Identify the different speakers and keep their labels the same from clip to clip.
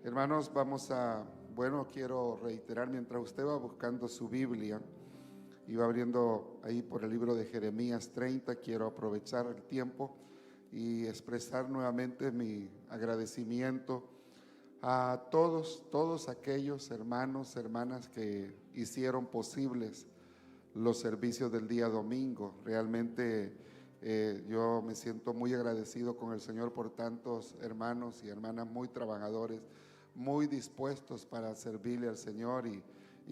Speaker 1: Hermanos, quiero reiterar, mientras usted va buscando su Biblia y va abriendo ahí por el libro de Jeremías 30, quiero aprovechar el tiempo y expresar nuevamente mi agradecimiento a todos aquellos hermanos, hermanas que hicieron posibles los servicios del día domingo. Realmente yo me siento muy agradecido con el Señor por tantos hermanos y hermanas muy trabajadores, muy dispuestos para servirle al Señor, y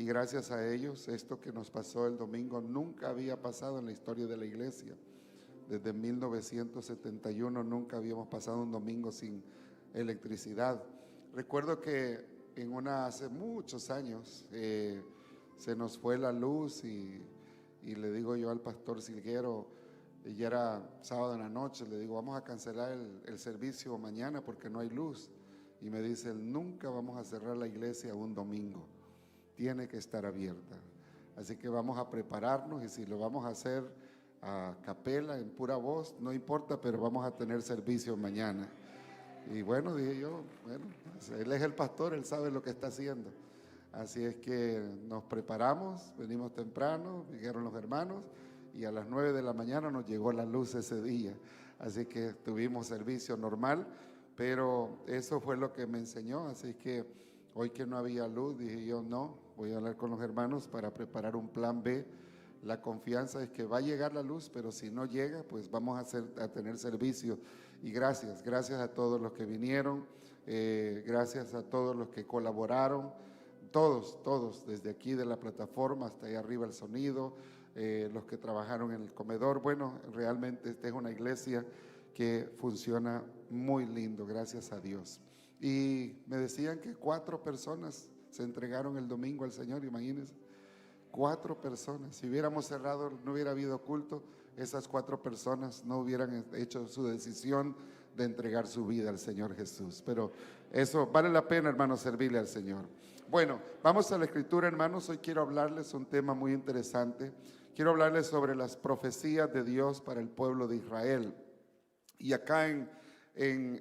Speaker 1: gracias a ellos esto que nos pasó el domingo nunca había pasado en la historia de la iglesia. Desde 1971 nunca habíamos pasado un domingo sin electricidad. Recuerdo que hace muchos años se nos fue la luz y le digo yo al pastor Silguero, ya era sábado en la noche, le digo, vamos a cancelar el servicio mañana porque no hay luz. Y me dice, nunca vamos a cerrar la iglesia un domingo, tiene que estar abierta. Así que vamos a prepararnos, y si lo vamos a hacer a capela, en pura voz, no importa, pero vamos a tener servicio mañana. Y bueno, dije yo, bueno, él es el pastor, él sabe lo que está haciendo. Así es que nos preparamos, venimos temprano, vinieron los hermanos, y a las 9 de la mañana nos llegó la luz ese día. Así que tuvimos servicio normal, pero eso fue lo que me enseñó. Así que hoy que no había luz, dije yo, no, voy a hablar con los hermanos para preparar un plan B. La confianza es que va a llegar la luz, pero si no llega, pues vamos a tener servicio. Y gracias a todos los que vinieron, gracias a todos los que colaboraron, todos, desde aquí de la plataforma hasta ahí arriba el sonido, los que trabajaron en el comedor. Bueno, realmente esta es una iglesia que funciona muy lindo, gracias a Dios. Y me decían que 4 personas se entregaron el domingo al Señor, imagínense. 4 personas. Si hubiéramos cerrado, no hubiera habido culto, esas 4 personas no hubieran hecho su decisión de entregar su vida al Señor Jesús. Pero eso vale la pena, hermanos, servirle al Señor. Bueno, vamos a la escritura, hermanos. Hoy quiero hablarles un tema muy interesante. Quiero hablarles sobre las profecías de Dios para el pueblo de Israel. Y acá en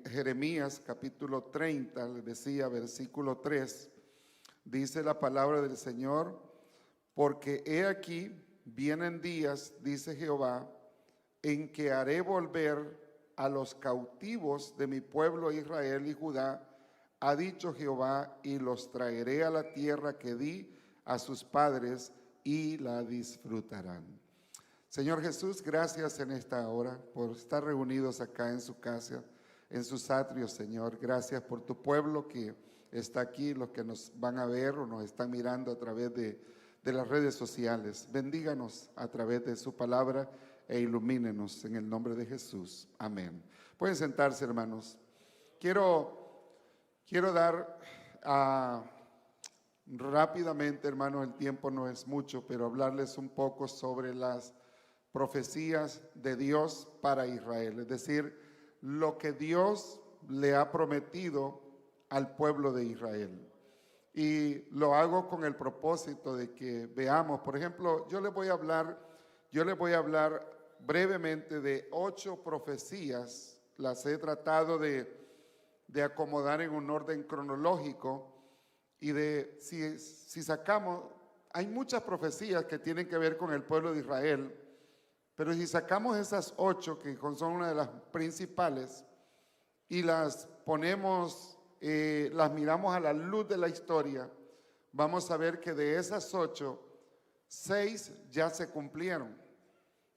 Speaker 1: Jeremías capítulo 30, les decía, versículo 3, dice la palabra del Señor: porque he aquí, vienen días, dice Jehová, en que haré volver a los cautivos de mi pueblo Israel y Judá, ha dicho Jehová, y los traeré a la tierra que di a sus padres, y la disfrutarán. Señor Jesús, gracias en esta hora por estar reunidos acá en su casa, en sus atrios, Señor. Gracias por tu pueblo que está aquí, los que nos van a ver o nos están mirando a través de las redes sociales. Bendíganos a través de su palabra e ilumínenos en el nombre de Jesús. Amén. Pueden sentarse, hermanos. Quiero dar rápidamente, hermanos, el tiempo no es mucho, pero hablarles un poco sobre las profecías de Dios para Israel, es decir, lo que Dios le ha prometido al pueblo de Israel. Y lo hago con el propósito de que veamos, por ejemplo, yo les voy a hablar brevemente de 8 profecías. Las he tratado de acomodar en un orden cronológico, y si sacamos, hay muchas profecías que tienen que ver con el pueblo de Israel, pero si sacamos esas 8 que son una de las principales y las ponemos, las miramos a la luz de la historia, vamos a ver que de esas 8, 6 ya se cumplieron.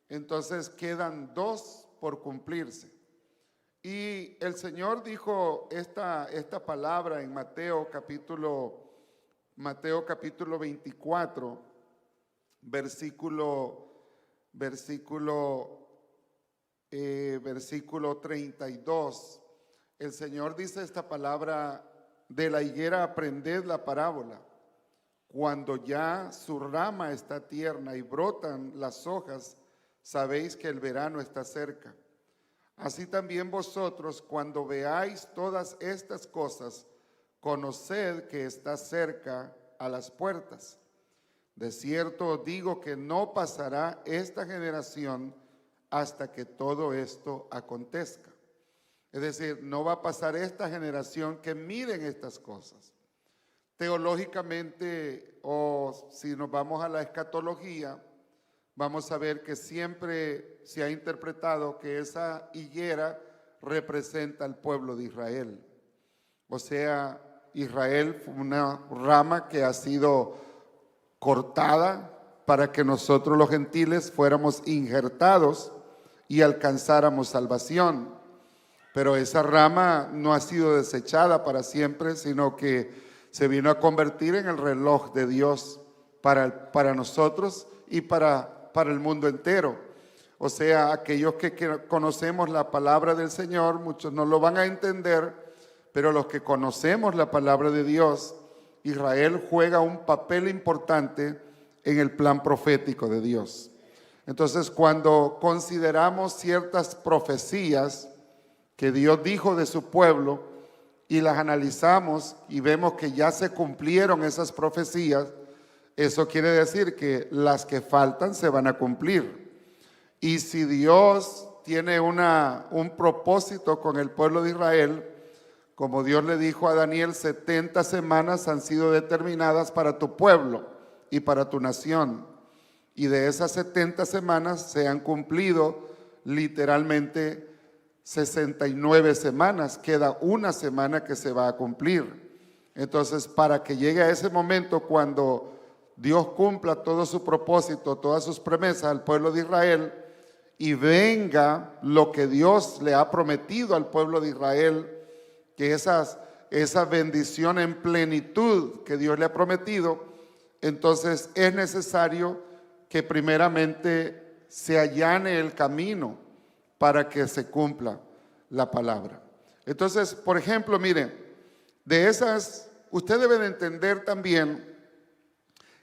Speaker 1: Entonces quedan 2 por cumplirse. Y el Señor dijo esta palabra en Mateo capítulo 24, versículo 32. El Señor dice esta palabra: de la higuera aprended la parábola. Cuando ya su rama está tierna y brotan las hojas, sabéis que el verano está cerca. Así también vosotros, cuando veáis todas estas cosas, conoced que está cerca a las puertas. De cierto os digo que no pasará esta generación hasta que todo esto acontezca. Es decir, no va a pasar esta generación que miren estas cosas. Teológicamente, o si nos vamos a la escatología, vamos a ver que siempre se ha interpretado que esa higuera representa al pueblo de Israel. O sea, Israel fue una rama que ha sido cortada para que nosotros los gentiles fuéramos injertados y alcanzáramos salvación. Pero esa rama no ha sido desechada para siempre, sino que se vino a convertir en el reloj de Dios para nosotros y para el mundo entero. O sea, aquellos que conocemos la palabra del Señor, muchos no lo van a entender, pero los que conocemos la palabra de Dios, Israel juega un papel importante en el plan profético de Dios. Entonces, cuando consideramos ciertas profecías que Dios dijo de su pueblo y las analizamos y vemos que ya se cumplieron esas profecías, eso quiere decir que las que faltan se van a cumplir. Y si Dios tiene un propósito con el pueblo de Israel, como Dios le dijo a Daniel, 70 semanas han sido determinadas para tu pueblo y para tu nación. Y de esas 70 semanas se han cumplido literalmente 69 semanas. Queda una semana que se va a cumplir. Entonces, para que llegue a ese momento cuando Dios cumpla todo su propósito, todas sus promesas al pueblo de Israel y venga lo que Dios le ha prometido al pueblo de Israel, que esa bendición en plenitud que Dios le ha prometido, entonces es necesario que primeramente se allane el camino para que se cumpla la palabra. Entonces, por ejemplo, miren, usted debe de entender también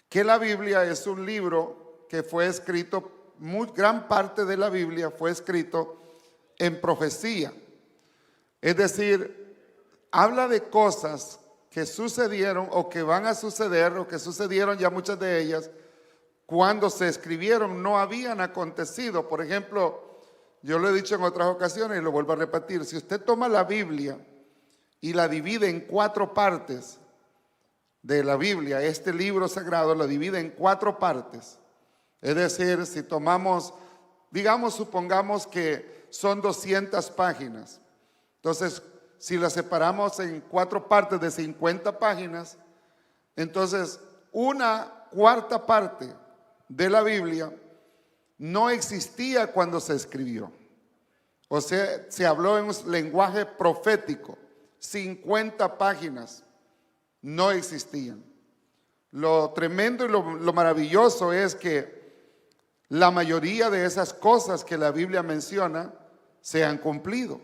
Speaker 1: que la Biblia es un libro que fue escrito, gran parte de la Biblia fue escrito en profecía. Es decir, habla de cosas que sucedieron o que van a suceder o que sucedieron ya muchas de ellas cuando se escribieron no habían acontecido. Por ejemplo, yo lo he dicho en otras ocasiones y lo vuelvo a repetir, si usted toma la Biblia y la divide en 4 partes de la Biblia, este libro sagrado lo divide en 4 partes. Es decir, si tomamos, supongamos que son 200 páginas. Entonces, si la separamos en 4 partes de 50 páginas, entonces una cuarta parte de la Biblia no existía cuando se escribió. O sea, se habló en un lenguaje profético. 50 páginas no existían. Lo tremendo y lo maravilloso es que la mayoría de esas cosas que la Biblia menciona se han cumplido.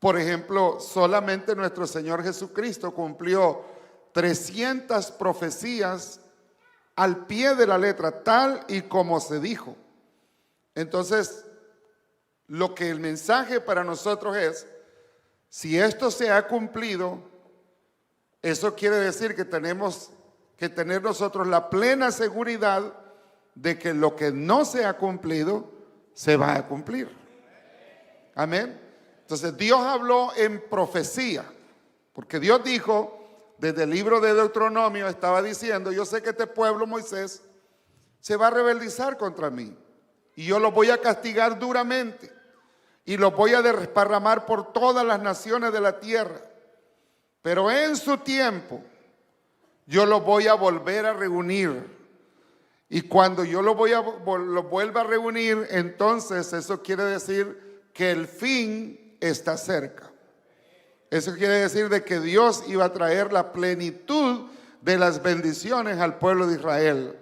Speaker 1: Por ejemplo, solamente nuestro Señor Jesucristo cumplió 300 profecías al pie de la letra, tal y como se dijo. Entonces, lo que el mensaje para nosotros es, si esto se ha cumplido, eso quiere decir que tenemos que tener nosotros la plena seguridad de que lo que no se ha cumplido, se va a cumplir. Amén. Entonces Dios habló en profecía, porque Dios dijo, desde el libro de Deuteronomio estaba diciendo, yo sé que este pueblo, Moisés, se va a rebeldizar contra mí y yo los voy a castigar duramente y los voy a desparramar por todas las naciones de la tierra, pero en su tiempo yo los voy a volver a reunir. Y cuando yo los vuelva a reunir, entonces eso quiere decir que el fin está cerca. Eso quiere decir de que Dios iba a traer la plenitud de las bendiciones al pueblo de Israel.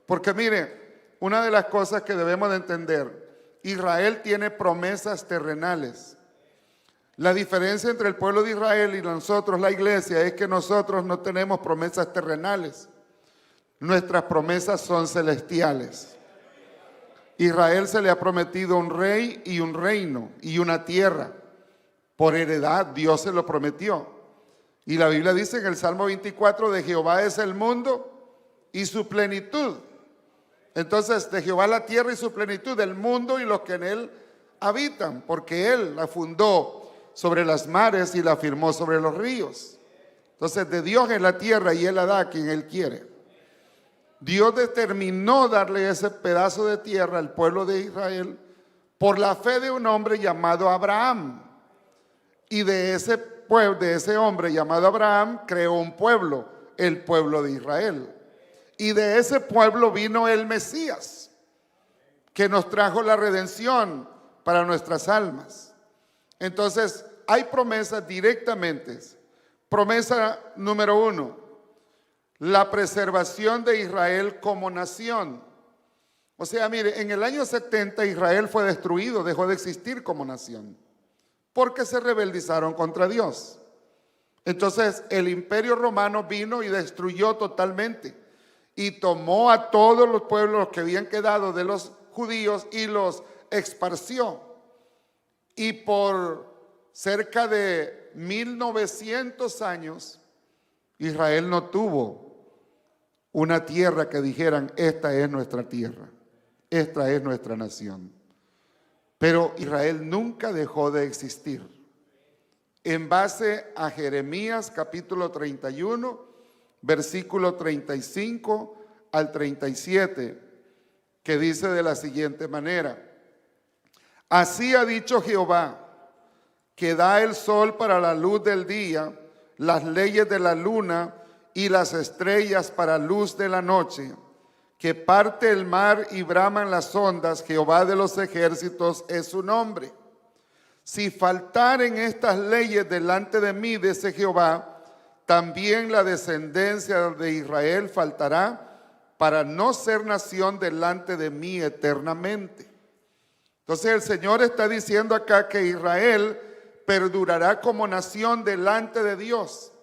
Speaker 1: Porque mire, una de las cosas que debemos de entender, Israel tiene promesas terrenales. La diferencia entre el pueblo de Israel y nosotros, la iglesia, es que nosotros no tenemos promesas terrenales. Nuestras promesas son celestiales. Israel se le ha prometido un rey y un reino y una tierra. Por heredad Dios se lo prometió. Y la Biblia dice en el Salmo 24, de Jehová es el mundo y su plenitud. Entonces, de Jehová la tierra y su plenitud, el mundo y los que en él habitan, porque él la fundó. sobre las mares y la firmó sobre los ríos. Entonces, de Dios es la tierra y Él la da a quien Él quiere. Dios determinó darle ese pedazo de tierra al pueblo de Israel por la fe de un hombre llamado Abraham. Y de ese pueblo, de ese hombre llamado Abraham, creó un pueblo, el pueblo de Israel. Y de ese pueblo vino el Mesías, que nos trajo la redención para nuestras almas. Entonces, hay promesas directamente. Promesa número 1, la preservación de Israel como nación. O sea, mire, en el año 70 Israel fue destruido, dejó de existir como nación, porque se rebeldizaron contra Dios. Entonces, el Imperio Romano vino y destruyó totalmente, y tomó a todos los pueblos que habían quedado de los judíos y los esparció. Y por cerca de 1900 años, Israel no tuvo una tierra que dijeran, esta es nuestra tierra, esta es nuestra nación. Pero Israel nunca dejó de existir. En base a Jeremías capítulo 31, versículo 35 al 37, que dice de la siguiente manera: así ha dicho Jehová, que da el sol para la luz del día, las leyes de la luna y las estrellas para luz de la noche, que parte el mar y braman las ondas, Jehová de los ejércitos es su nombre. Si faltaren estas leyes delante de mí, dice Jehová, también la descendencia de Israel faltará, para no ser nación delante de mí eternamente. Entonces el Señor está diciendo acá que Israel perdurará como nación delante de Dios,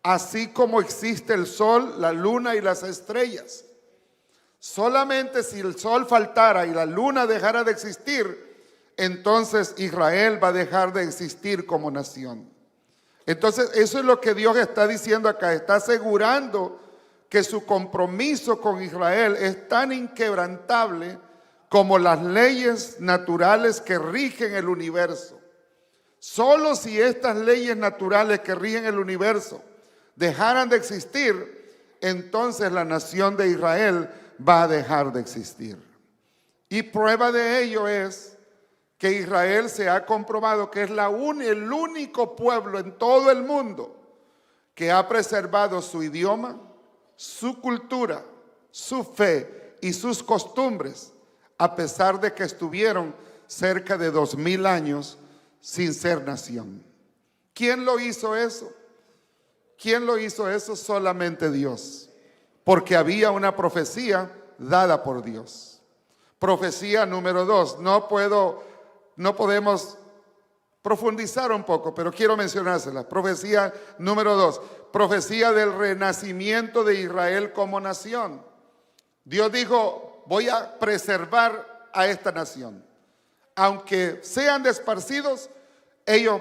Speaker 1: así como existe el sol, la luna y las estrellas. Solamente si el sol faltara y la luna dejara de existir, entonces Israel va a dejar de existir como nación. Entonces eso es lo que Dios está diciendo acá, está asegurando que su compromiso con Israel es tan inquebrantable como las leyes naturales que rigen el universo. Solo si estas leyes naturales que rigen el universo dejaran de existir, entonces la nación de Israel va a dejar de existir. Y prueba de ello es que Israel se ha comprobado que es el único pueblo en todo el mundo que ha preservado su idioma, su cultura, su fe y sus costumbres, a pesar de que estuvieron cerca de 2000 años sin ser nación. ¿Quién lo hizo eso? ¿Quién lo hizo eso? Solamente Dios, porque había una profecía dada por Dios. Profecía número 2, no podemos profundizar un poco, pero quiero mencionársela. Profecía número 2, profecía del renacimiento de Israel como nación. Dios dijo, voy a preservar a esta nación. Aunque sean desparcidos, ellos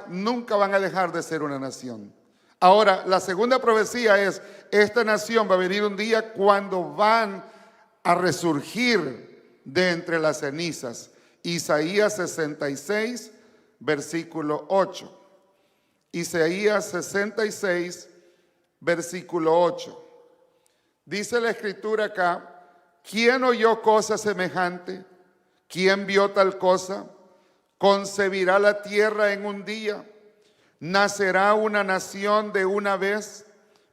Speaker 1: nunca van a dejar de ser una nación. Ahora, la segunda profecía es, esta nación va a venir un día cuando van a resurgir de entre las cenizas. Isaías 66, versículo 8. Isaías 66, versículo 8. Dice la escritura acá, ¿quién oyó cosa semejante? ¿Quién vio tal cosa? ¿Concebirá la tierra en un día? ¿Nacerá una nación de una vez?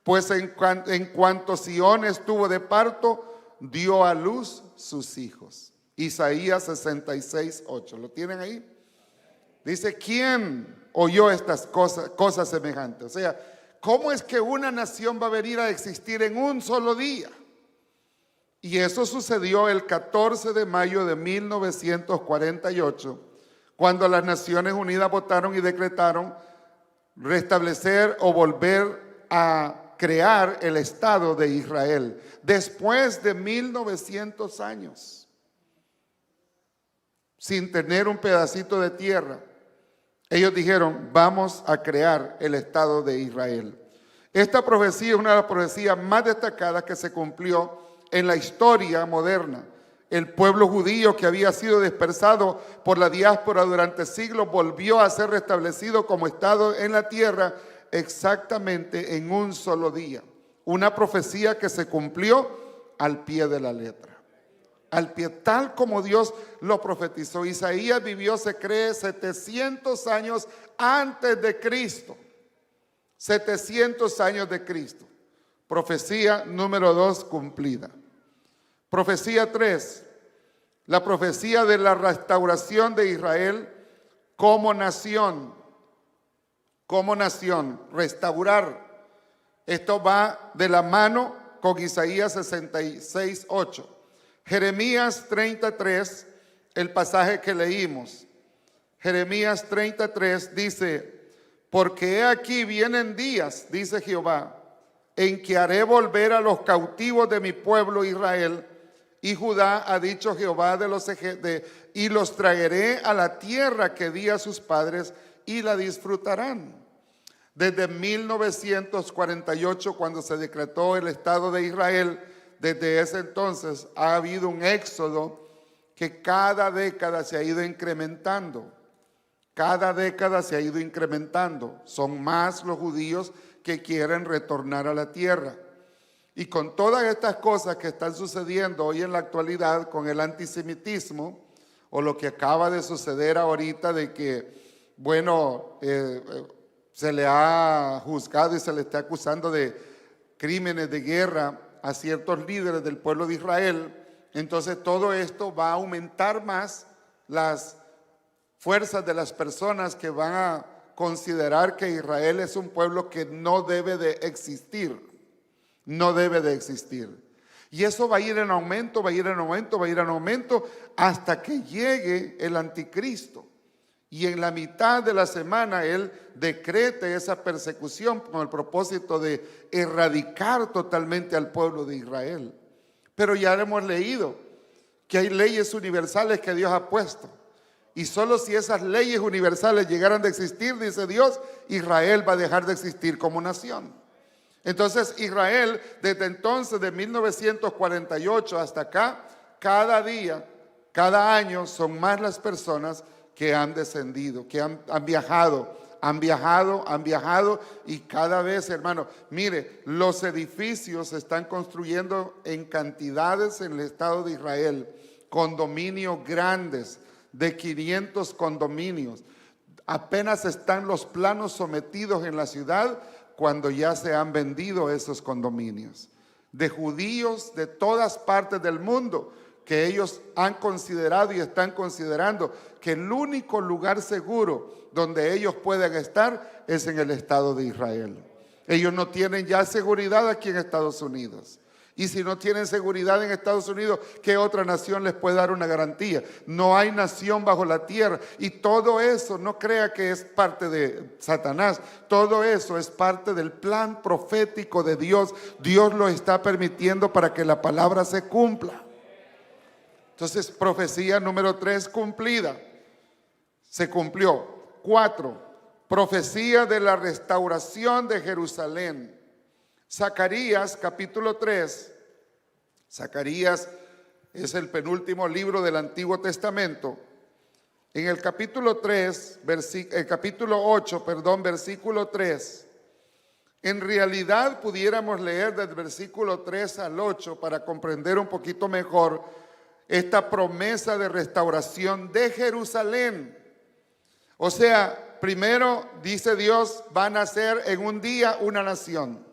Speaker 1: Pues en cuanto Sión estuvo de parto, dio a luz sus hijos. Isaías 66, 8. ¿Lo tienen ahí? Dice, ¿quién oyó estas cosas semejantes? O sea, ¿cómo es que una nación va a venir a existir en un solo día? Y eso sucedió el 14 de mayo de 1948, cuando las Naciones Unidas votaron y decretaron restablecer o volver a crear el Estado de Israel, después de 1900 años, sin tener un pedacito de tierra. Ellos dijeron, vamos a crear el Estado de Israel. Esta profecía es una de las profecías más destacadas que se cumplió en la historia moderna. El pueblo judío que había sido dispersado por la diáspora durante siglos volvió a ser restablecido como Estado en la tierra exactamente en un solo día. Una profecía que se cumplió al pie de la letra. Al pie, tal como Dios lo profetizó. Isaías vivió, se cree, 700 años antes de Cristo. 700 años de Cristo. Profecía número 2 cumplida. Profecía 3, la profecía de la restauración de Israel como nación. Como nación, restaurar. Esto va de la mano con Isaías 66:8. Jeremías 33, el pasaje que leímos. Jeremías 33 dice: porque he aquí vienen días, dice Jehová, en que haré volver a los cautivos de mi pueblo Israel y Judá, ha dicho Jehová de los ejércitos, y los traeré a la tierra que di a sus padres y la disfrutarán. Desde 1948, cuando se decretó el Estado de Israel, desde ese entonces ha habido un éxodo que cada década se ha ido incrementando. Cada década se ha ido incrementando. Son más los judíos que quieren retornar a la tierra. Y con todas estas cosas que están sucediendo hoy en la actualidad, con el antisemitismo, o lo que acaba de suceder ahorita de que, bueno, se le ha juzgado y se le está acusando de crímenes de guerra a ciertos líderes del pueblo de Israel, entonces todo esto va a aumentar más las fuerzas de las personas que van a considerar que Israel es un pueblo que no debe de existir. No debe de existir. Y eso va a ir en aumento, va a ir en aumento, va a ir en aumento hasta que llegue el anticristo. Y en la mitad de la semana él decrete esa persecución con el propósito de erradicar totalmente al pueblo de Israel. Pero ya hemos leído que hay leyes universales que Dios ha puesto. Y solo si esas leyes universales llegaran a existir, dice Dios, Israel va a dejar de existir como nación. Entonces Israel, desde entonces, de 1948 hasta acá, cada día, cada año, son más las personas que han descendido, que han viajado, y cada vez, hermano, mire, los edificios se están construyendo en cantidades en el Estado de Israel, condominios grandes, de 500 condominios. Apenas están los planos sometidos en la ciudad cuando ya se han vendido esos condominios. De judíos de todas partes del mundo que ellos han considerado y están considerando que el único lugar seguro donde ellos pueden estar es en el Estado de Israel. Ellos no tienen ya seguridad aquí en Estados Unidos. Y si no tienen seguridad en Estados Unidos, ¿qué otra nación les puede dar una garantía? No hay nación bajo la tierra. Y todo eso, no crea que es parte de Satanás. Todo eso es parte del plan profético de Dios. Dios lo está permitiendo para que la palabra se cumpla. Entonces, profecía número 3 cumplida. Se cumplió. 4, profecía de la restauración de Jerusalén. Zacarías capítulo 3, Zacarías es el penúltimo libro del Antiguo Testamento. En el capítulo 3, capítulo 8, versículo 3. En realidad pudiéramos leer del versículo 3 al 8 para comprender un poquito mejor esta promesa de restauración de Jerusalén. O sea, primero dice Dios, van a ser en un día una nación.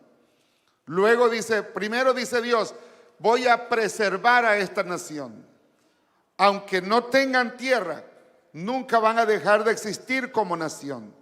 Speaker 1: Luego primero dice Dios, voy a preservar a esta nación. Aunque no tengan tierra, nunca van a dejar de existir como nación.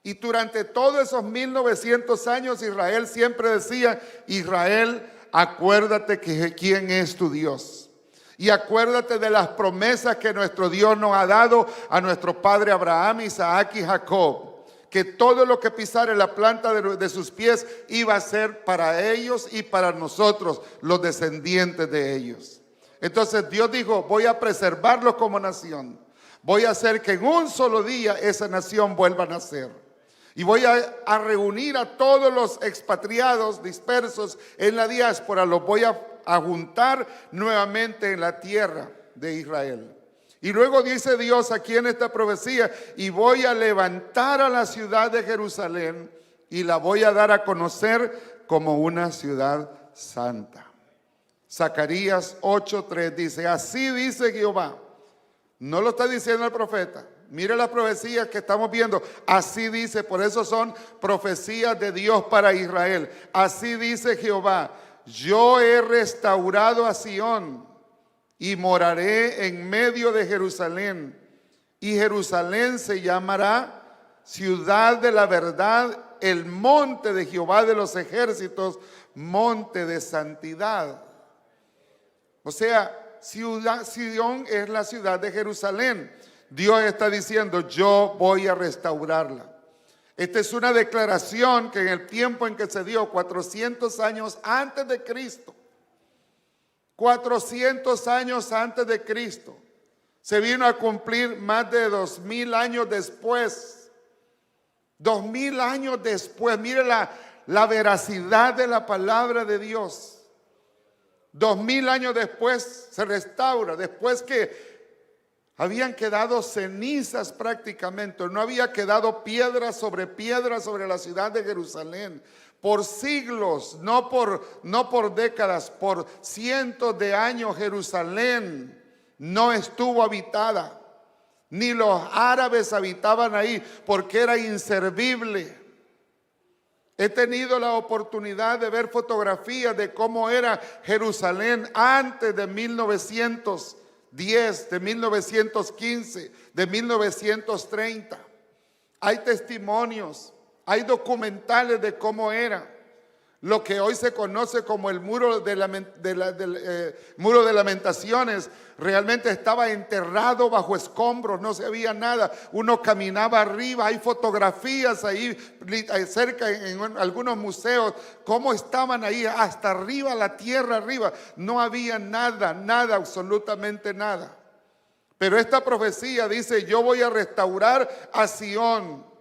Speaker 1: Y durante todos esos 1900 años Israel siempre decía, Israel, acuérdate que quién es tu Dios. Y acuérdate de las promesas que nuestro Dios nos ha dado a nuestro padre Abraham, Isaac y Jacob. Que todo lo que pisare la planta de sus pies iba a ser para ellos y para nosotros, los descendientes de ellos. Entonces Dios dijo, voy a preservarlos como nación. Voy a hacer que en un solo día esa nación vuelva a nacer. Y voy a reunir a todos los expatriados dispersos en la diáspora. Los voy a juntar nuevamente en la tierra. de Israel. Y luego dice Dios aquí en esta profecía: y voy a levantar a la ciudad de Jerusalén y la voy a dar a conocer como una ciudad santa. Zacarías 8:3 dice: así dice Jehová. No lo está diciendo el profeta. Mire las profecías que estamos viendo. Así dice, por eso son profecías de Dios para Israel. Así dice Jehová: yo he restaurado a Sión y moraré en medio de Jerusalén. Y Jerusalén se llamará ciudad de la verdad, el monte de Jehová de los ejércitos, monte de santidad. O sea, Sión es la ciudad de Jerusalén. Dios está diciendo: yo voy a restaurarla. Esta es una declaración que en el tiempo en que se dio, 400 años antes de Cristo, 400 años antes de Cristo, se vino a cumplir más de 2000 años después. 2000 años después, mire la veracidad de la palabra de Dios. 2000 años después se restaura, después que habían quedado cenizas prácticamente, no había quedado piedra sobre la ciudad de Jerusalén. Por siglos, no por décadas, por cientos de años Jerusalén no estuvo habitada. Ni los árabes habitaban ahí porque era inservible. He tenido la oportunidad de ver fotografías de cómo era Jerusalén antes de 1910, de 1915, de 1930. Hay testimonios, hay documentales de cómo era. Lo que hoy se conoce como el muro de lamentaciones, realmente estaba enterrado bajo escombros, no se veía nada. Uno caminaba arriba, hay fotografías ahí cerca en algunos museos, cómo estaban ahí hasta arriba, la tierra arriba. No había nada, absolutamente nada. Pero esta profecía dice: yo voy a restaurar a Sión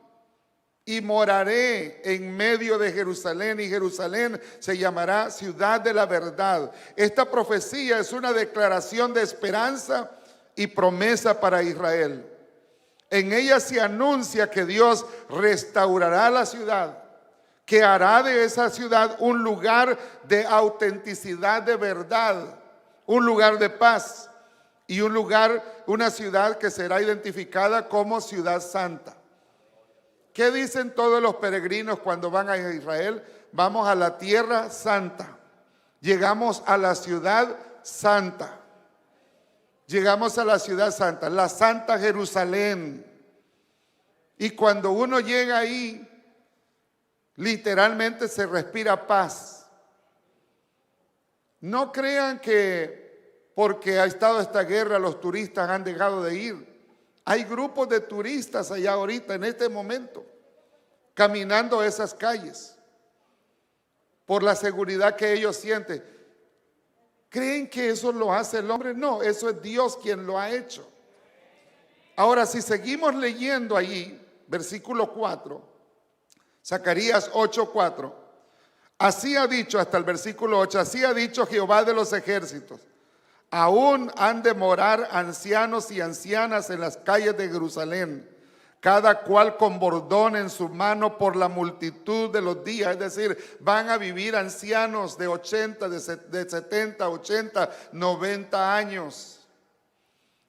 Speaker 1: y moraré en medio de Jerusalén, y Jerusalén se llamará ciudad de la verdad. Esta profecía es una declaración de esperanza y promesa para Israel. En ella se anuncia que Dios restaurará la ciudad, que hará de esa ciudad un lugar de autenticidad, de verdad, un lugar de paz y una ciudad que será identificada como ciudad santa. ¿Qué dicen todos los peregrinos cuando van a Israel? Vamos a la tierra santa. Llegamos a la ciudad santa. Llegamos a la ciudad santa, la Santa Jerusalén. Y cuando uno llega ahí, literalmente se respira paz. No crean que porque ha estado esta guerra los turistas han dejado de ir. Hay grupos de turistas allá ahorita, en este momento, caminando esas calles por la seguridad que ellos sienten. ¿Creen que eso lo hace el hombre? No, eso es Dios quien lo ha hecho. Ahora, si seguimos leyendo allí, versículo 4, Zacarías 8:4, así ha dicho hasta el versículo 8, así ha dicho Jehová de los ejércitos: aún han de morar ancianos y ancianas en las calles de Jerusalén, cada cual con bordón en su mano por la multitud de los días. Es decir, van a vivir ancianos de 80, de 70, 80, 90 años.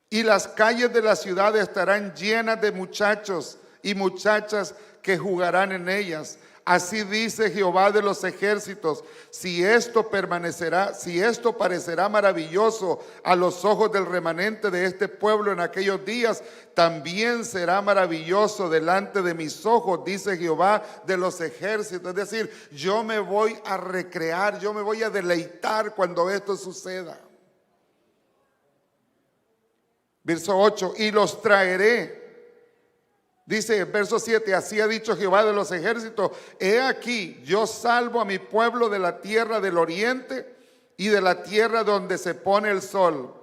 Speaker 1: Y las calles de la ciudad estarán llenas de muchachos y muchachas que jugarán en ellas. Así dice Jehová de los ejércitos: si esto parecerá maravilloso a los ojos del remanente de este pueblo en aquellos días, también será maravilloso delante de mis ojos, dice Jehová de los ejércitos. Es decir, yo me voy a recrear, yo me voy a deleitar cuando esto suceda. Verso 8, y los traeré. Dice verso 7, así ha dicho Jehová de los ejércitos: he aquí, yo salvo a mi pueblo de la tierra del oriente y de la tierra donde se pone el sol,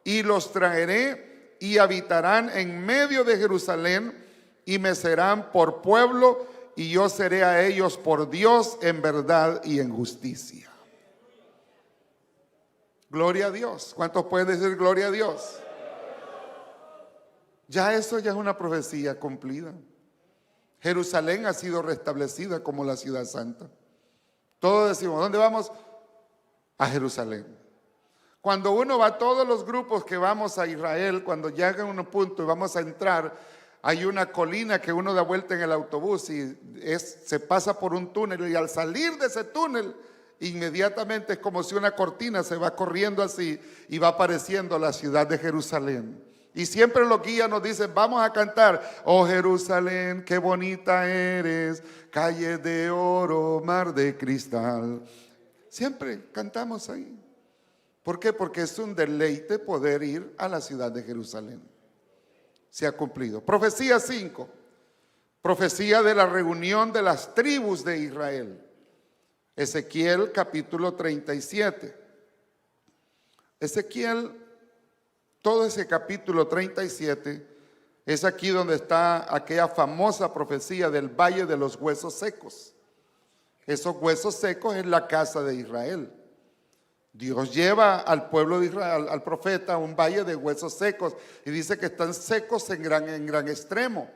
Speaker 1: y los traeré y habitarán en medio de Jerusalén, y me serán por pueblo, y yo seré a ellos por Dios en verdad y en justicia. Gloria a Dios. ¿Cuántos pueden decir gloria a Dios? Ya eso ya es una profecía cumplida. Jerusalén ha sido restablecida como la ciudad santa. Todos decimos, ¿dónde vamos? A Jerusalén. Cuando uno va, todos los grupos que vamos a Israel, cuando llegan a un punto y vamos a entrar, hay una colina que uno da vuelta en el autobús y se pasa por un túnel, y al salir de ese túnel, inmediatamente es como si una cortina se va corriendo así y va apareciendo la ciudad de Jerusalén. Y siempre los guías nos dicen, vamos a cantar, oh Jerusalén, qué bonita eres, calle de oro, mar de cristal. Siempre cantamos ahí. ¿Por qué? Porque es un deleite poder ir a la ciudad de Jerusalén. Se ha cumplido. Profecía 5. Profecía de la reunión de las tribus de Israel. Ezequiel capítulo 37. Ezequiel, todo ese capítulo 37 es aquí donde está aquella famosa profecía del valle de los huesos secos. Esos huesos secos es la casa de Israel. Dios lleva al pueblo de Israel, al profeta, a un valle de huesos secos y dice que están secos en gran extremo.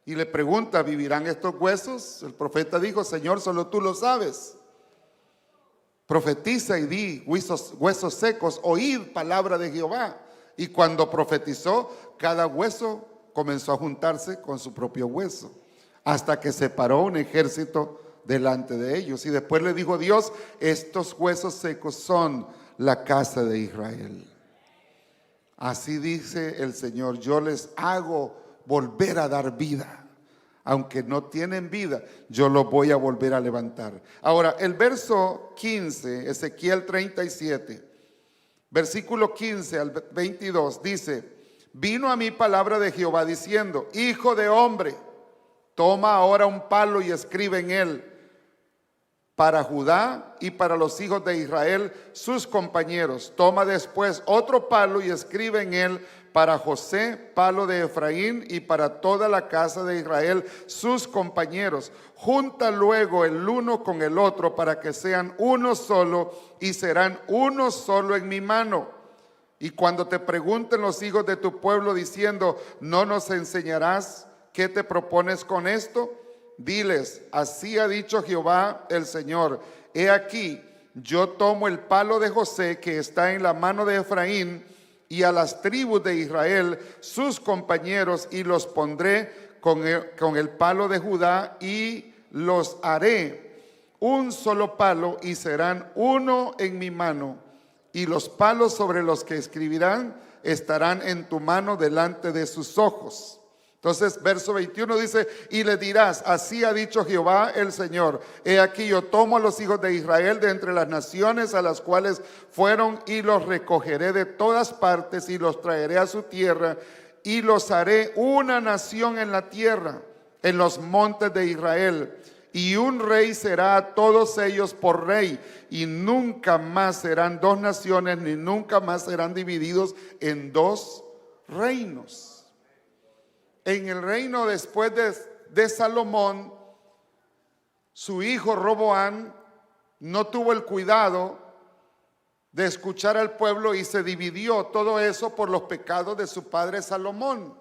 Speaker 1: Y le pregunta, ¿vivirán estos huesos? El profeta dijo, Señor, solo tú lo sabes. Profetiza y di, huesos secos, oíd palabra de Jehová. Y cuando profetizó, cada hueso comenzó a juntarse con su propio hueso, hasta que se paró un ejército delante de ellos. Y después le dijo Dios, estos huesos secos son la casa de Israel. Así dice el Señor, yo les hago volver a dar vida. Aunque no tienen vida, yo los voy a volver a levantar. Ahora, el verso 15, Ezequiel 37, versículo 15 al 22, dice, vino a mí palabra de Jehová diciendo, hijo de hombre, toma ahora un palo y escribe en él, para Judá y para los hijos de Israel, sus compañeros. Toma después otro palo y escribe en él, para José, palo de Efraín, y para toda la casa de Israel, sus compañeros. Junta luego el uno con el otro para que sean uno solo, y serán uno solo en mi mano. Y cuando te pregunten los hijos de tu pueblo diciendo, ¿no nos enseñarás qué te propones con esto? Diles, así ha dicho Jehová el Señor, he aquí, yo tomo el palo de José que está en la mano de Efraín, y a las tribus de Israel, sus compañeros, y los pondré con el palo de Judá, y los haré un solo palo, y serán uno en mi mano, y los palos sobre los que escribirán estarán en tu mano delante de sus ojos. Entonces, verso 21 dice, y le dirás, así ha dicho Jehová el Señor, he aquí yo tomo a los hijos de Israel de entre las naciones a las cuales fueron, y los recogeré de todas partes, y los traeré a su tierra, y los haré una nación en la tierra, en los montes de Israel, y un rey será a todos ellos por rey, y nunca más serán dos naciones, ni nunca más serán divididos en dos reinos. En el reino después de Salomón, su hijo Roboam no tuvo el cuidado de escuchar al pueblo y se dividió todo eso por los pecados de su padre Salomón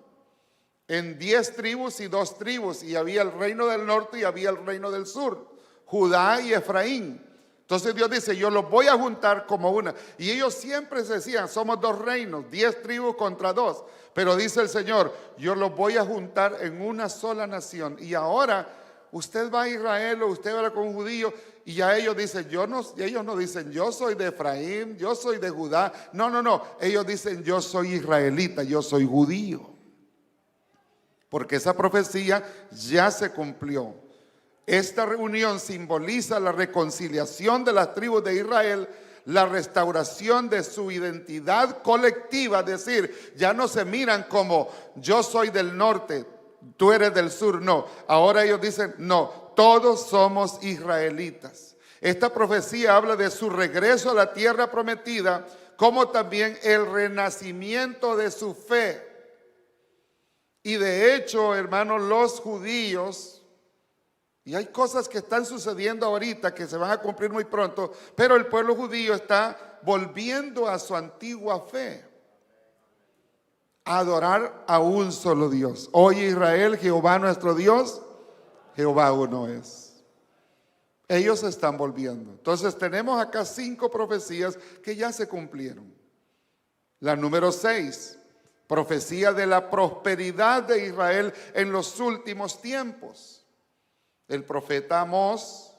Speaker 1: en 10 tribus y 2 tribus, y había el reino del norte y había el reino del sur, Judá y Efraín. Entonces Dios dice, yo los voy a juntar como una. Y ellos siempre se decían, somos 2 reinos, 10 tribus contra 2. Pero dice el Señor, yo los voy a juntar en una sola nación. Y ahora usted va a Israel o usted va con un judío, y ya ellos dicen, ellos no dicen, yo soy de Efraín, yo soy de Judá. No. Ellos dicen, yo soy israelita, yo soy judío. Porque esa profecía ya se cumplió. Esta reunión simboliza la reconciliación de las tribus de Israel, la restauración de su identidad colectiva, es decir, ya no se miran como yo soy del norte, tú eres del sur, no. Ahora ellos dicen, no, todos somos israelitas. Esta profecía habla de su regreso a la tierra prometida, como también el renacimiento de su fe. Y de hecho, hermanos, los judíos Y hay cosas que están sucediendo ahorita que se van a cumplir muy pronto, pero el pueblo judío está volviendo a su antigua fe, a adorar a un solo Dios. Oye Israel, Jehová nuestro Dios, Jehová uno es. Ellos se están volviendo. Entonces tenemos acá 5 profecías que ya se cumplieron. La número 6, profecía de la prosperidad de Israel en los últimos tiempos. El profeta Amós,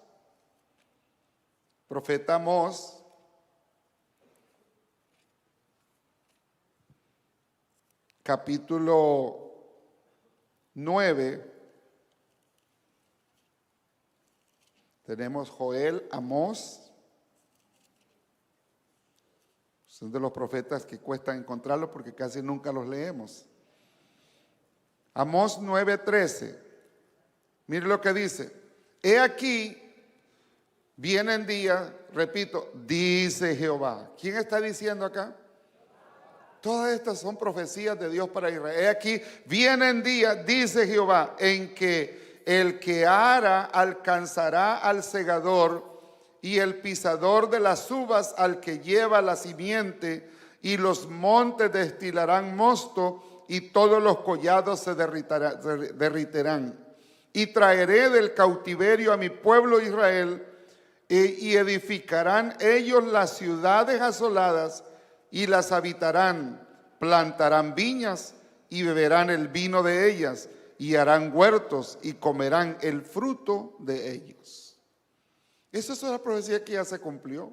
Speaker 1: capítulo 9, tenemos Joel, Amós. Son de los profetas que cuesta encontrarlos porque casi nunca los leemos. Amós 9:13. Mire lo que dice. He aquí, vienen días, repito, dice Jehová. ¿Quién está diciendo acá? Todas estas son profecías de Dios para Israel. He aquí, vienen días, dice Jehová, en que el que ara alcanzará al segador, y el pisador de las uvas al que lleva la simiente, y los montes destilarán mosto, y todos los collados se derritirán. Y traeré del cautiverio a mi pueblo Israel, y edificarán ellos las ciudades asoladas, y las habitarán, plantarán viñas, y beberán el vino de ellas, y harán huertos, y comerán el fruto de ellos. Esa es una profecía que ya se cumplió.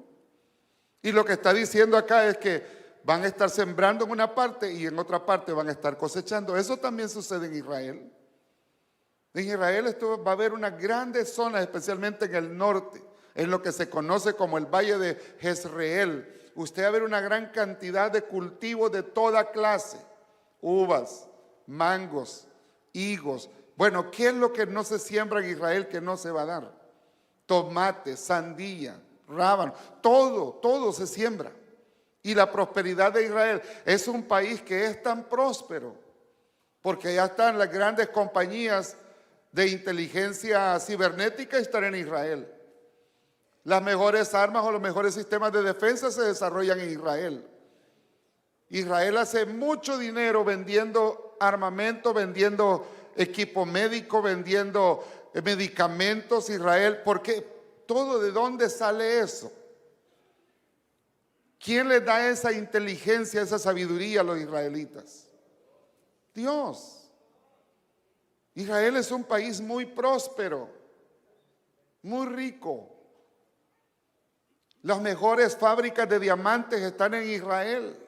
Speaker 1: Y lo que está diciendo acá es que van a estar sembrando en una parte y en otra parte van a estar cosechando. Eso también sucede en Israel. En Israel va a haber unas grandes zonas, especialmente en el norte, en lo que se conoce como el Valle de Jezreel. Usted va a ver una gran cantidad de cultivos de toda clase. Uvas, mangos, higos. Bueno, ¿qué es lo que no se siembra en Israel que no se va a dar? Tomate, sandía, rábano, todo se siembra. Y la prosperidad de Israel es un país que es tan próspero, porque ya están las grandes compañías de inteligencia cibernética, están en Israel. Las mejores armas o los mejores sistemas de defensa se desarrollan en Israel. Israel hace mucho dinero vendiendo armamento, vendiendo equipo médico, vendiendo medicamentos. Israel, porque todo, ¿de dónde sale eso? ¿Quién les da esa inteligencia, esa sabiduría a los israelitas? Dios. Israel es un país muy próspero, muy rico. Las mejores fábricas de diamantes están en Israel.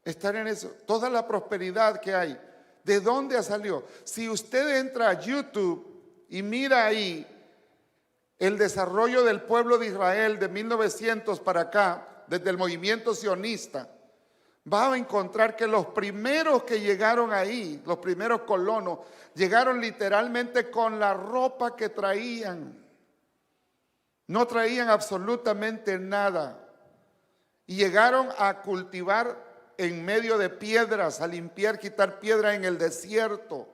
Speaker 1: Están en eso. Toda la prosperidad que hay, ¿de dónde salió? Si usted entra a YouTube y mira ahí el desarrollo del pueblo de Israel de 1900 para acá, desde el movimiento sionista, va a encontrar que los primeros que llegaron ahí, los primeros colonos, llegaron literalmente con la ropa que traían. No traían absolutamente nada. Y llegaron a cultivar en medio de piedras, a limpiar, quitar piedra en el desierto.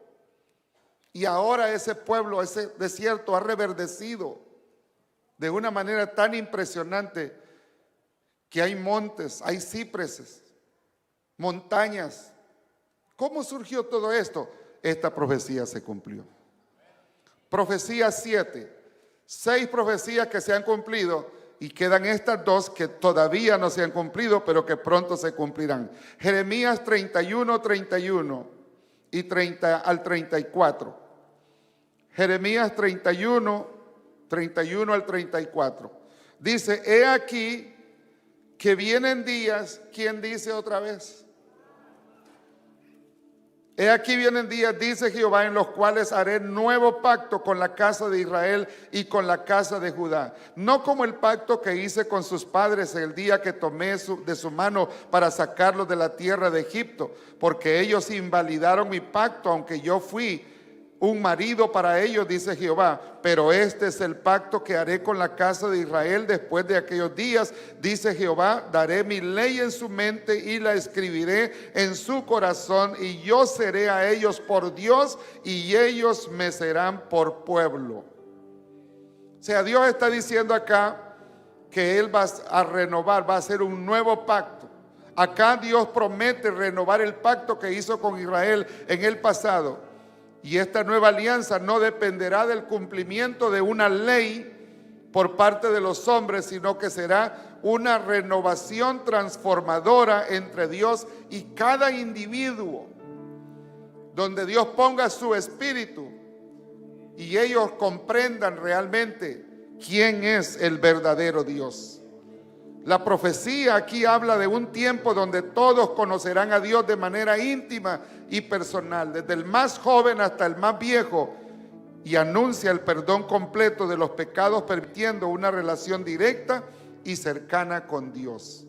Speaker 1: Y ahora ese pueblo, ese desierto ha reverdecido de una manera tan impresionante que hay montes, hay cipreses, montañas. ¿Cómo surgió todo esto? Esta profecía se cumplió. Profecía 7. 6 profecías que se han cumplido y quedan estas 2 que todavía no se han cumplido, pero que pronto se cumplirán. Jeremías 31 y 30 al 34. Jeremías 31 al 34. Dice, he aquí que vienen días. ¿Quién dice otra vez? He aquí vienen días, dice Jehová, en los cuales haré nuevo pacto con la casa de Israel y con la casa de Judá. No como el pacto que hice con sus padres el día que tomé de su mano para sacarlos de la tierra de Egipto, porque ellos invalidaron mi pacto, aunque yo fui un marido para ellos, dice Jehová. Pero este es el pacto que haré con la casa de Israel después de aquellos días, dice Jehová. Daré mi ley en su mente y la escribiré en su corazón, y yo seré a ellos por Dios y ellos me serán por pueblo. O sea, Dios está diciendo acá que Él va a renovar, va a hacer un nuevo pacto. Acá Dios promete renovar el pacto que hizo con Israel en el pasado. Y esta nueva alianza no dependerá del cumplimiento de una ley por parte de los hombres, sino que será una renovación transformadora entre Dios y cada individuo, donde Dios ponga su espíritu y ellos comprendan realmente quién es el verdadero Dios. La profecía aquí habla de un tiempo donde todos conocerán a Dios de manera íntima y personal, desde el más joven hasta el más viejo, y anuncia el perdón completo de los pecados, permitiendo una relación directa y cercana con Dios.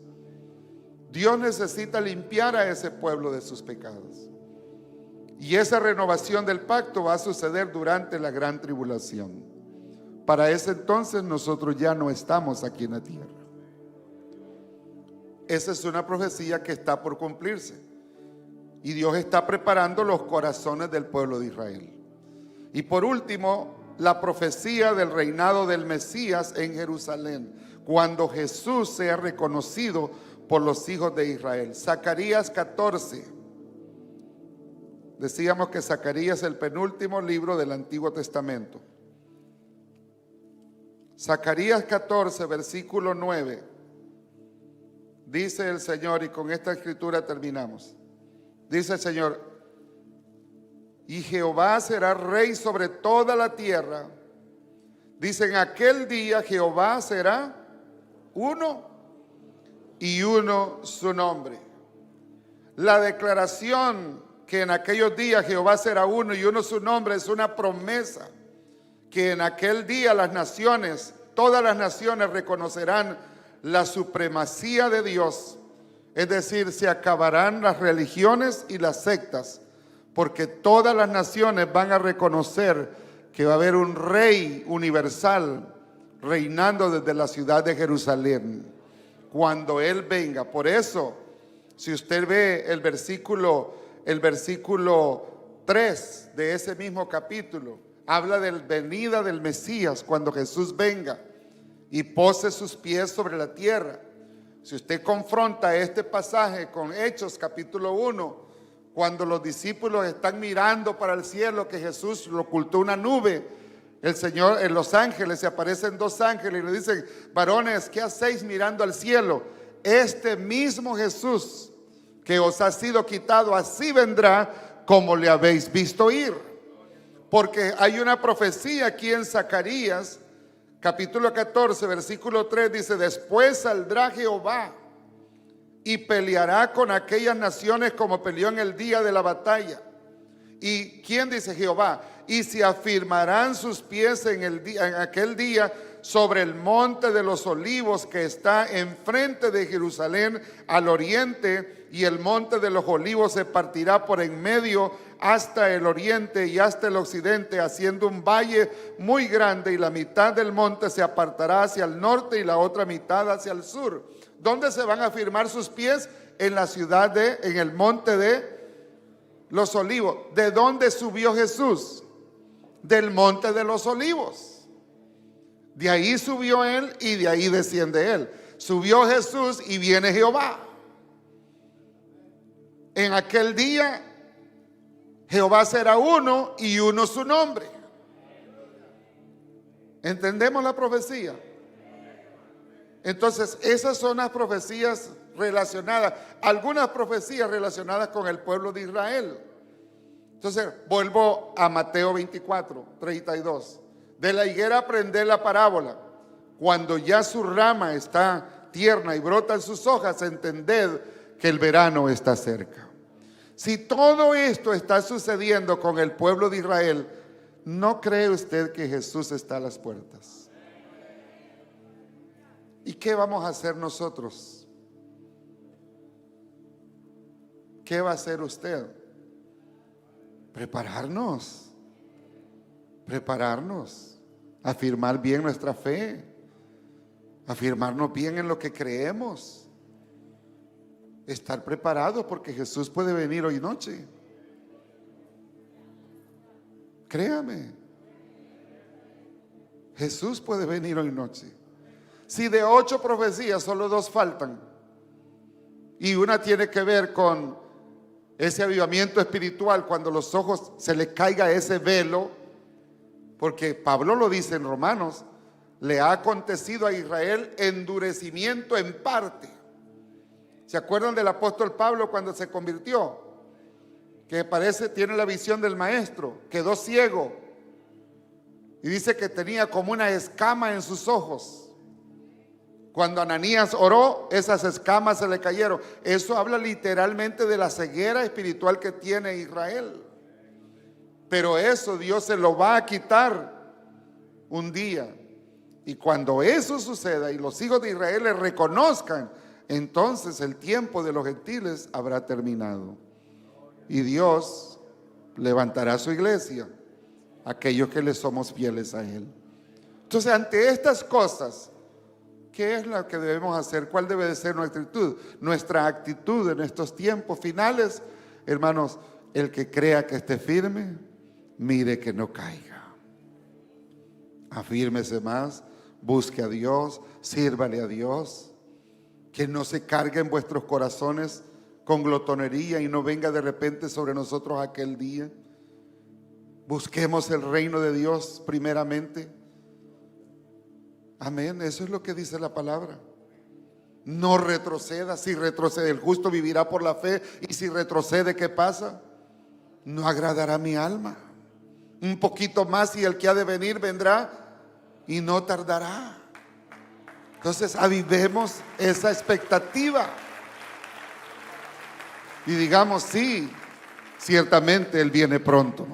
Speaker 1: Dios necesita limpiar a ese pueblo de sus pecados. Y esa renovación del pacto va a suceder durante la gran tribulación. Para ese entonces nosotros ya no estamos aquí en la tierra. Esa es una profecía que está por cumplirse. Y Dios está preparando los corazones del pueblo de Israel. Y por último, la profecía del reinado del Mesías en Jerusalén, cuando Jesús sea reconocido por los hijos de Israel. Zacarías 14. Decíamos que Zacarías es el penúltimo libro del Antiguo Testamento. Zacarías 14, versículo 9. Dice el Señor, y con esta escritura terminamos. Dice el Señor: y Jehová será rey sobre toda la tierra. Dice: en aquel día Jehová será uno, y uno su nombre. La declaración que en aquellos días Jehová será uno y uno su nombre es una promesa que en aquel día las naciones, todas las naciones reconocerán la supremacía de Dios. Es decir, se acabarán las religiones y las sectas, porque todas las naciones van a reconocer que va a haber un rey universal reinando desde la ciudad de Jerusalén cuando Él venga. Por eso, si usted ve el versículo 3 de ese mismo capítulo, habla de la venida del Mesías cuando Jesús venga y pose sus pies sobre la tierra. Si usted confronta este pasaje con Hechos capítulo 1, cuando los discípulos están mirando para el cielo, que Jesús lo ocultó una nube, el Señor, en los ángeles, se aparecen dos ángeles y le dicen: varones, ¿qué hacéis mirando al cielo? Este mismo Jesús que os ha sido quitado, así vendrá como le habéis visto ir. Porque hay una profecía aquí en Zacarías capítulo 14, versículo 3, dice: después saldrá Jehová y peleará con aquellas naciones como peleó en el día de la batalla. ¿Y quién dice? Jehová. Y se afirmarán sus pies en aquel día sobre el monte de los olivos que está enfrente de Jerusalén al oriente, y el monte de los olivos se partirá por en medio hasta el oriente y hasta el occidente, haciendo un valle muy grande, y la mitad del monte se apartará hacia el norte y la otra mitad hacia el sur. ¿Dónde se van a firmar sus pies? En la ciudad en el monte de los olivos. ¿De dónde subió Jesús? Del monte de los olivos. De ahí subió Él y de ahí desciende Él. Subió Jesús y viene Jehová. En aquel día Jehová será uno y uno su nombre. ¿Entendemos la profecía? Entonces, esas son las profecías relacionadas, algunas profecías relacionadas con el pueblo de Israel. Entonces, vuelvo a Mateo 24, 32. De la higuera aprended la parábola: cuando ya su rama está tierna y brotan sus hojas, entended que el verano está cerca. Si todo esto está sucediendo con el pueblo de Israel, ¿no cree usted que Jesús está a las puertas? ¿Y qué vamos a hacer nosotros? ¿Qué va a hacer usted? Prepararnos. prepararnos, afirmar bien nuestra fe, afirmarnos bien en lo que creemos, estar preparados porque Jesús puede venir hoy noche. Créame, Jesús puede venir hoy noche. Si de 8 profecías solo 2 faltan, y una tiene que ver con ese avivamiento espiritual, cuando los ojos se les caiga ese velo, porque Pablo lo dice en Romanos, le ha acontecido a Israel endurecimiento en parte. ¿Se acuerdan del apóstol Pablo cuando se convirtió? Que parece, tiene la visión del maestro, quedó ciego y dice que tenía como una escama en sus ojos. Cuando Ananías oró, esas escamas se le cayeron. Eso habla literalmente de la ceguera espiritual que tiene Israel. Pero eso Dios se lo va a quitar un día. Y cuando eso suceda y los hijos de Israel le reconozcan, entonces el tiempo de los gentiles habrá terminado. Y Dios levantará su iglesia, aquellos que le somos fieles a Él. Entonces, ante estas cosas, ¿qué es lo que debemos hacer? ¿Cuál debe de ser nuestra actitud? Nuestra actitud en estos tiempos finales, hermanos, el que crea que esté firme, mire que no caiga. Afírmese más, busque a Dios, sírvale a Dios, que no se cargue en vuestros corazones con glotonería y no venga de repente sobre nosotros aquel día. Busquemos el reino de Dios primeramente. Amén, eso es lo que dice la palabra. No retroceda. Si retrocede, el justo vivirá por la fe. Y si retrocede, ¿qué pasa? No agradará mi alma. Un poquito más y el que ha de venir vendrá y no tardará. Entonces avivemos esa expectativa y digamos: sí, ciertamente Él viene pronto.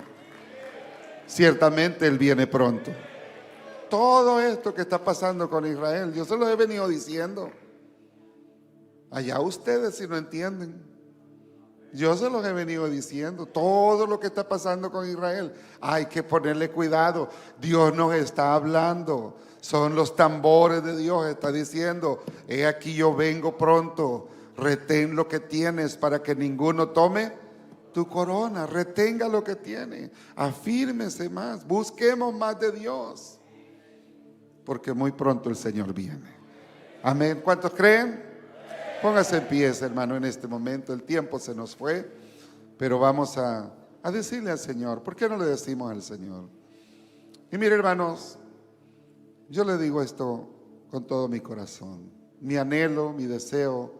Speaker 1: Ciertamente Él viene pronto. Todo esto que está pasando con Israel, yo se lo he venido diciendo. Allá ustedes si no entienden. Yo se los he venido diciendo. Todo lo que está pasando con Israel, hay que ponerle cuidado. Dios nos está hablando. Son los tambores de Dios. Está diciendo: he aquí yo vengo pronto. Retén lo que tienes para que ninguno tome tu corona. Retenga lo que tiene. Afírmese más. Busquemos más de Dios, porque muy pronto el Señor viene. Amén. ¿Cuántos creen? Póngase en pie, hermano, en este momento. El tiempo se nos fue, pero vamos a decirle al Señor. ¿Por qué no le decimos al Señor? Y mire, hermanos, yo le digo esto con todo mi corazón. Mi anhelo, mi deseo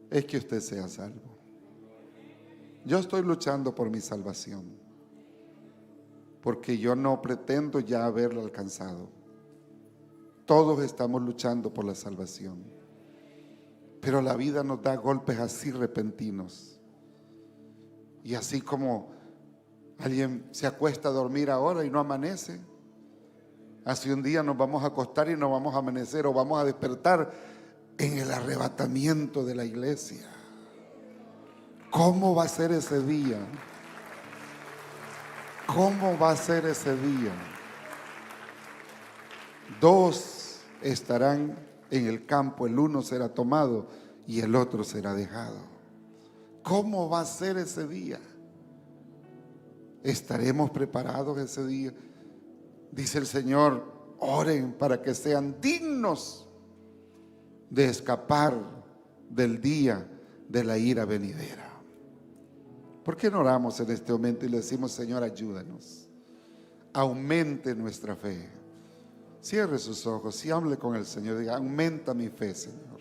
Speaker 1: es que usted sea salvo. Yo estoy luchando por mi salvación, porque yo no pretendo ya haberlo alcanzado. Todos estamos luchando por la salvación, pero la vida nos da golpes así repentinos. Y así como alguien se acuesta a dormir ahora y no amanece, hace un día nos vamos a acostar y no vamos a amanecer, o vamos a despertar en el arrebatamiento de la iglesia. ¿Cómo va a ser ese día? ¿Cómo va a ser ese día? 2 estarán en el campo, el uno será tomado y el otro será dejado. ¿Cómo va a ser ese día? ¿Estaremos preparados ese día? Dice el Señor: oren para que sean dignos de escapar del día de la ira venidera. ¿Por qué no oramos en este momento y le decimos: Señor, ayúdanos, aumente nuestra fe? Cierre sus ojos y hable con el Señor. Diga: aumenta mi fe, Señor.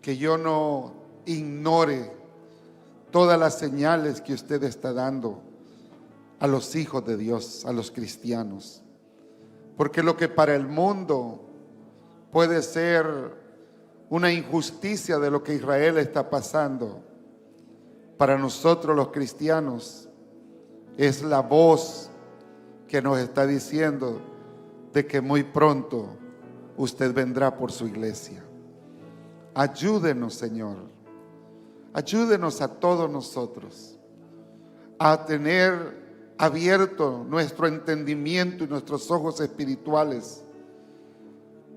Speaker 1: Que yo no ignore todas las señales que usted está dando a los hijos de Dios, a los cristianos. Porque lo que para el mundo puede ser una injusticia de lo que Israel está pasando, para nosotros los cristianos es la voz que nos está diciendo de que muy pronto usted vendrá por su iglesia. Ayúdenos, Señor. Ayúdenos a todos nosotros a tener abierto nuestro entendimiento y nuestros ojos espirituales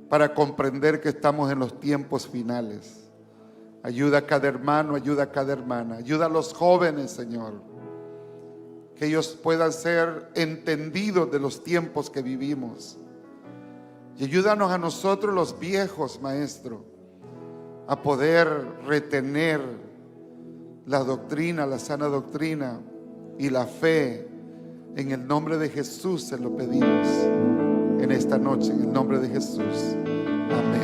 Speaker 1: para comprender que estamos en los tiempos finales. Ayuda a cada hermano, ayuda a cada hermana, ayuda a los jóvenes, Señor, que ellos puedan ser entendidos de los tiempos que vivimos. Y ayúdanos a nosotros los viejos, Maestro, a poder retener la doctrina, la sana doctrina y la fe. En el nombre de Jesús se lo pedimos en esta noche, en el nombre de Jesús. Amén.